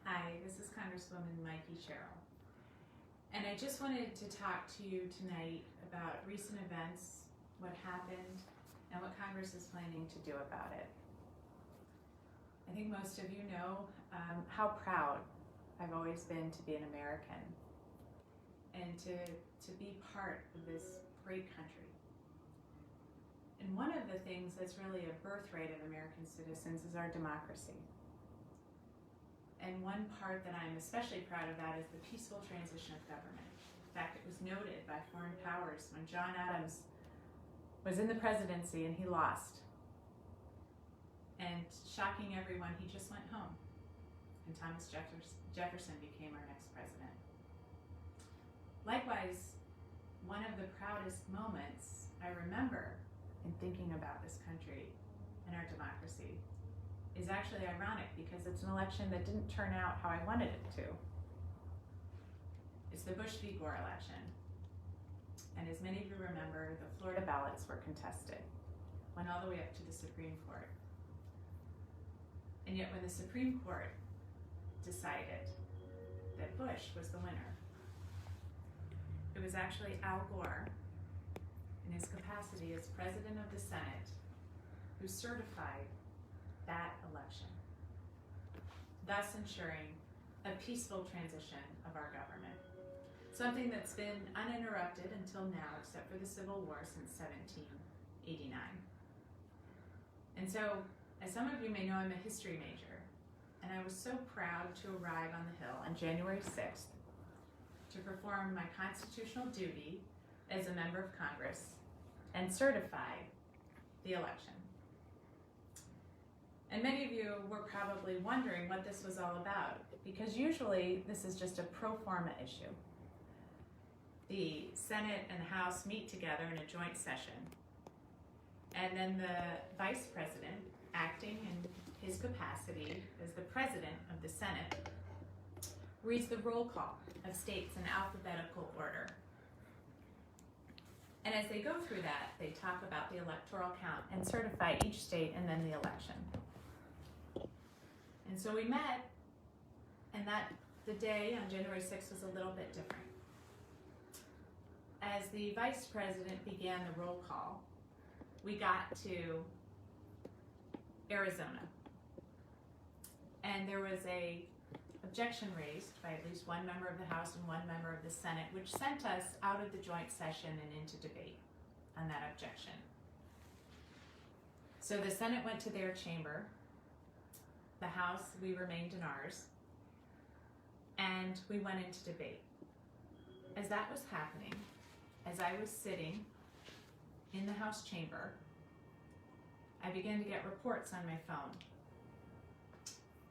Hi, this is Congresswoman Mikie Sherrill. And I just wanted to talk to you tonight about recent events, what happened, and what Congress is planning to do about it. I think most of you know how proud I've always been to be an American and to be part of this great country. And one of the things that's really a birthright of American citizens is our democracy. And one part that I'm especially proud of that is the peaceful transition of government. In fact, it was noted by foreign powers when John Adams was in the presidency and he lost. And shocking everyone, he just went home. And Thomas Jefferson became our next president. Likewise, one of the proudest moments I remember in thinking about this country and our democracy is actually ironic because it's an election that didn't turn out how I wanted it to. It's the Bush v. Gore election. And as many of you remember, the Florida ballots were contested, went all the way up to the Supreme Court. And yet when the Supreme Court decided that Bush was the winner, it was actually Al Gore, in his capacity as President of the Senate, who certified that election, thus ensuring a peaceful transition of our government. Something that's been uninterrupted until now, except for the Civil War since 1789. And so, as some of you may know, I'm a history major, and I was so proud to arrive on the Hill on January 6th to perform my constitutional duty as a member of Congress and certify the election. And many of you were probably wondering what this was all about, because usually this is just a pro forma issue. The Senate and the House meet together in a joint session, and then the Vice President, acting in his capacity as the President of the Senate, reads the roll call of states in alphabetical order. And as they go through that, they talk about the electoral count and certify each state and then the election. And so we met, and the day on January 6th was a little bit different. As the Vice President began the roll call, we got to Arizona. And there was a objection raised by at least one member of the House and one member of the Senate, which sent us out of the joint session and into debate on that objection. So the Senate went to their chamber. The House, we remained in ours, and we went into debate. As that was happening, as I was sitting in the House chamber, I began to get reports on my phone.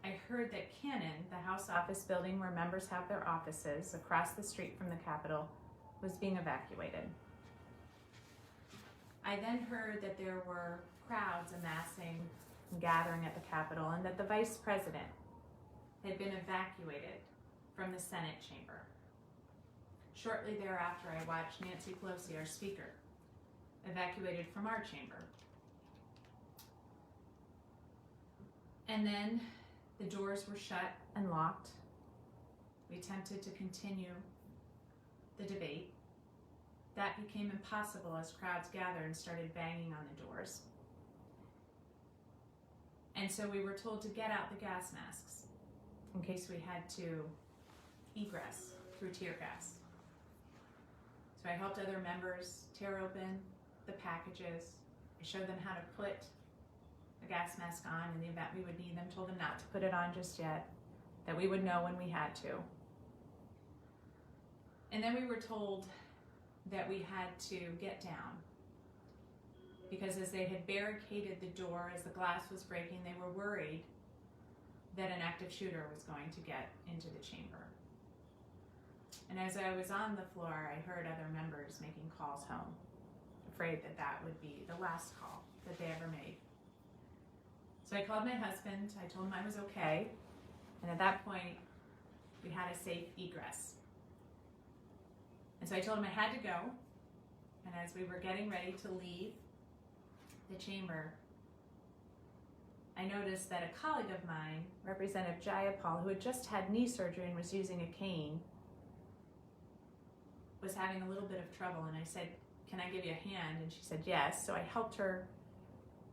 I heard that Cannon, the House office building where members have their offices across the street from the Capitol, was being evacuated. I then heard that there were crowds amassing and gathering at the Capitol, and that the Vice President had been evacuated from the Senate chamber. Shortly thereafter, I watched Nancy Pelosi, our Speaker, evacuated from our chamber. And then the doors were shut and locked. We attempted to continue the debate. That became impossible as crowds gathered and started banging on the doors. And so we were told to get out the gas masks in case we had to egress through tear gas. So I helped other members tear open the packages. I showed them how to put a gas mask on in the event we would need them, told them not to put it on just yet, that we would know when we had to. And then we were told that we had to get down, because as they had barricaded the door, as the glass was breaking, they were worried that an active shooter was going to get into the chamber. And as I was on the floor, I heard other members making calls home, afraid that that would be the last call that they ever made. So I called my husband, I told him I was okay, and at that point, we had a safe egress. And so I told him I had to go, and as we were getting ready to leave the chamber, I noticed that a colleague of mine, Representative Jayapal, who had just had knee surgery and was using a cane, was having a little bit of trouble, and I said, "Can I give you a hand?" And she said yes. So I helped her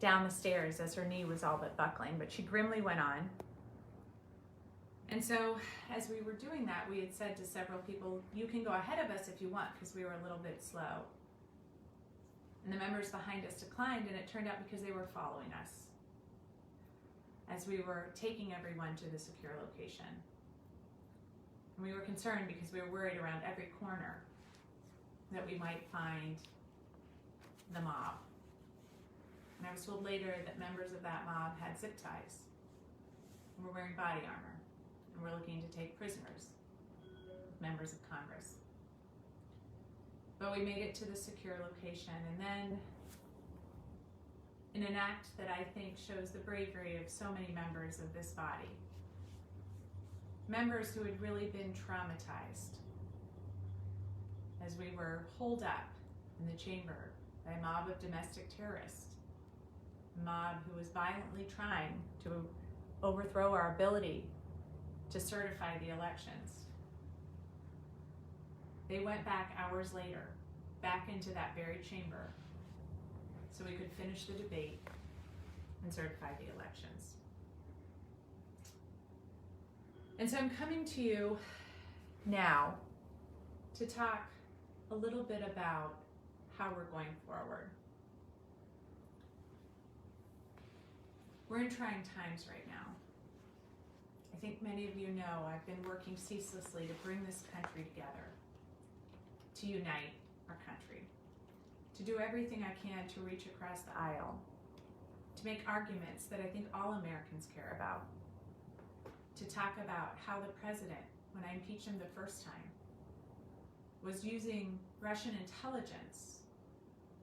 down the stairs as her knee was all but buckling, but she grimly went on. And so as we were doing that, we had said to several people, "You can go ahead of us if you want," because we were a little bit slow. And the members behind us declined, and it turned out because they were following us as we were taking everyone to the secure location. And we were concerned because we were worried around every corner that we might find the mob. And I was told later that members of that mob had zip ties and were wearing body armor and were looking to take prisoners, members of Congress. But we made it to the secure location, and then in an act that I think shows the bravery of so many members of this body, members who had really been traumatized as we were holed up in the chamber by a mob of domestic terrorists, a mob who was violently trying to overthrow our ability to certify the elections. They went back hours later, back into that very chamber, so we could finish the debate and certify the elections. And so I'm coming to you now to talk a little bit about how we're going forward. We're in trying times right now. I think many of you know I've been working ceaselessly to bring this country together, to unite our country, to do everything I can to reach across the aisle, to make arguments that I think all Americans care about, to talk about how the president, when I impeached him the first time, was using Russian intelligence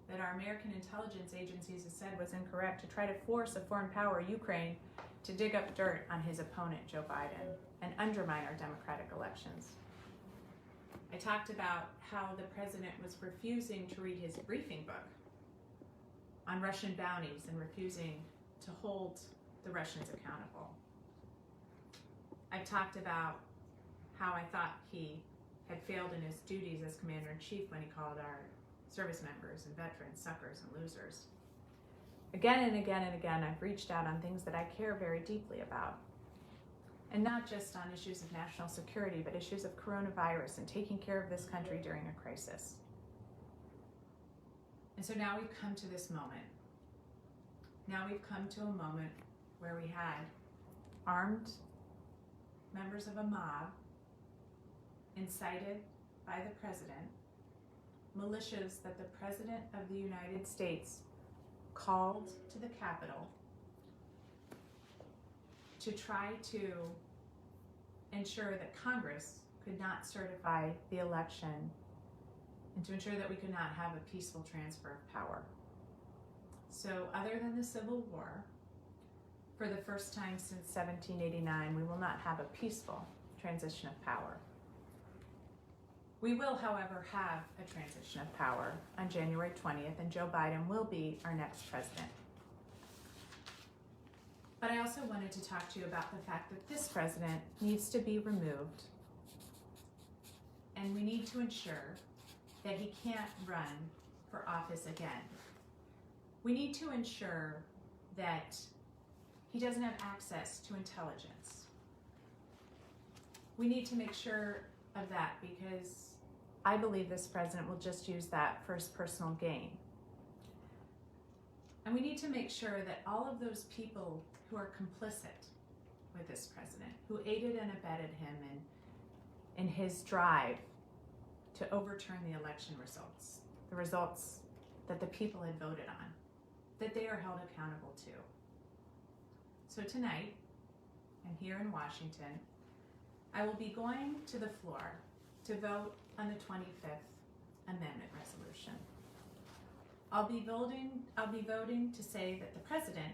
that our American intelligence agencies have said was incorrect to try to force a foreign power, Ukraine, to dig up dirt on his opponent, Joe Biden, and undermine our democratic elections. I talked about how the president was refusing to read his briefing book on Russian bounties and refusing to hold the Russians accountable. I've talked about how I thought he had failed in his duties as commander-in-chief when he called our service members and veterans suckers and losers. Again and again and again, I've reached out on things that I care very deeply about. And not just on issues of national security, but issues of coronavirus and taking care of this country during a crisis. And so now we've come to this moment. Now we've come to a moment where we had armed members of a mob incited by the president, militias that the President of the United States called to the Capitol to try to ensure that Congress could not certify the election and to ensure that we could not have a peaceful transfer of power. So other than the Civil War, for the first time since 1789, we will not have a peaceful transition of power. We will, however, have a transition of power on January 20th, and Joe Biden will be our next president. But I also wanted to talk to you about the fact that this president needs to be removed, and we need to ensure that he can't run for office again. We need to ensure that he doesn't have access to intelligence. We need to make sure of that because I believe this president will just use that for his personal gain. And we need to make sure that all of those people who are complicit with this president, who aided and abetted him in his drive to overturn the election results, the results that the people had voted on, that they are held accountable to. So tonight, and here in Washington, I will be going to the floor to vote on the 25th Amendment resolution. I'll be voting to say that the president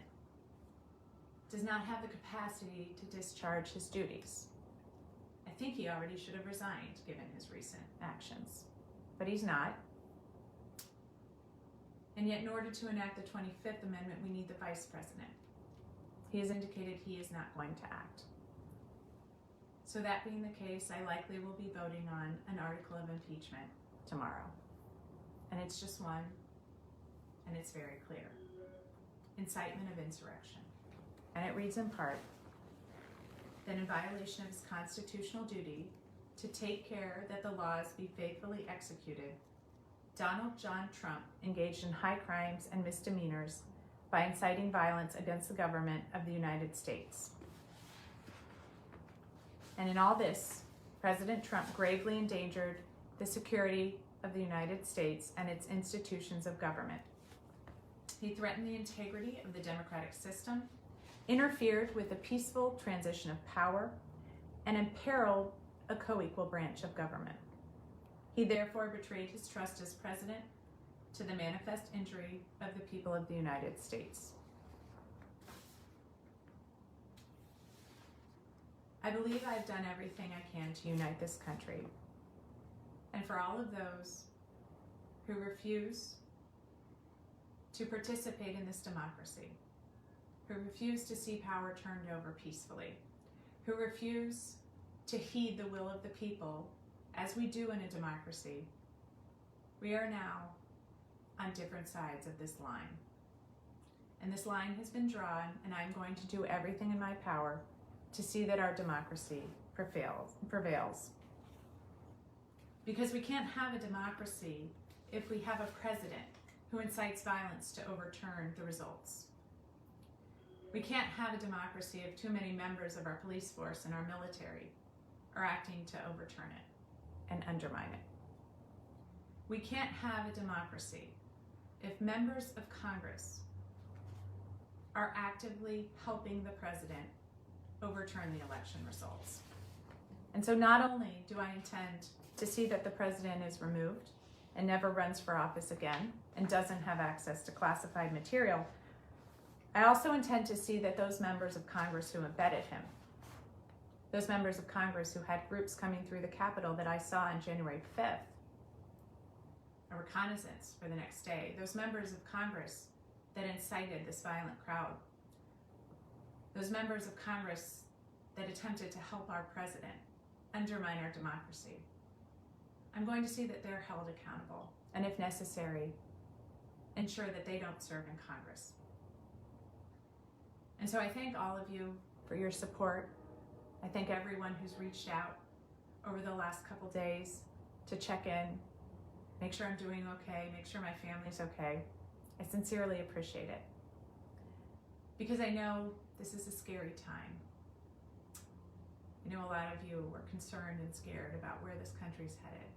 does not have the capacity to discharge his duties. I think he already should have resigned given his recent actions, but he's not. And yet in order to enact the 25th Amendment, we need the vice president. he has indicated he is not going to act. So that being the case, I likely will be voting on an article of impeachment tomorrow. And it's just one, and it's very clear. Incitement of insurrection. And it reads in part that in violation of his constitutional duty to take care that the laws be faithfully executed, Donald John Trump engaged in high crimes and misdemeanors by inciting violence against the government of the United States. And in all this, President Trump gravely endangered the security of the United States and its institutions of government. He threatened the integrity of the democratic system, interfered with the peaceful transition of power, and imperiled a co-equal branch of government. He therefore betrayed his trust as president to the manifest injury of the people of the United States. I believe I've done everything I can to unite this country. And for all of those who refuse to participate in this democracy, who refuse to see power turned over peacefully, who refuse to heed the will of the people, as we do in a democracy, we are now on different sides of this line. And this line has been drawn, and I'm going to do everything in my power to see that our democracy prevails. Because we can't have a democracy if we have a president who incites violence to overturn the results. We can't have a democracy if too many members of our police force and our military are acting to overturn it and undermine it. We can't have a democracy if members of Congress are actively helping the president overturn the election results. And so not only do I intend to see that the president is removed and never runs for office again and doesn't have access to classified material, I also intend to see that those members of Congress who embedded him, those members of Congress who had groups coming through the Capitol that I saw on January 5th, a reconnaissance for the next day, those members of Congress that incited this violent crowd, those members of Congress that attempted to help our president undermine our democracy. I'm going to see that they're held accountable, and if necessary, ensure that they don't serve in Congress. And so I thank all of you for your support. I thank everyone who's reached out over the last couple days to check in, make sure I'm doing okay, make sure my family's okay. I sincerely appreciate it. Because I know this is a scary time. I know a lot of you were concerned and scared about where this country's headed.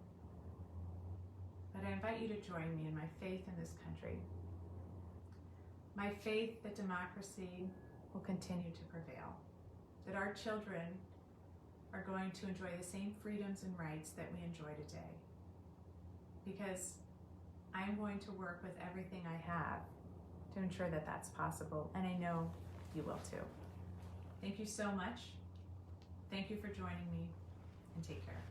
But I invite you to join me in my faith in this country. My faith that democracy will continue to prevail. That our children are going to enjoy the same freedoms and rights that we enjoy today. Because I'm going to work with everything I have to ensure that that's possible, and I know you will too. Thank you so much. Thank you for joining me, and take care.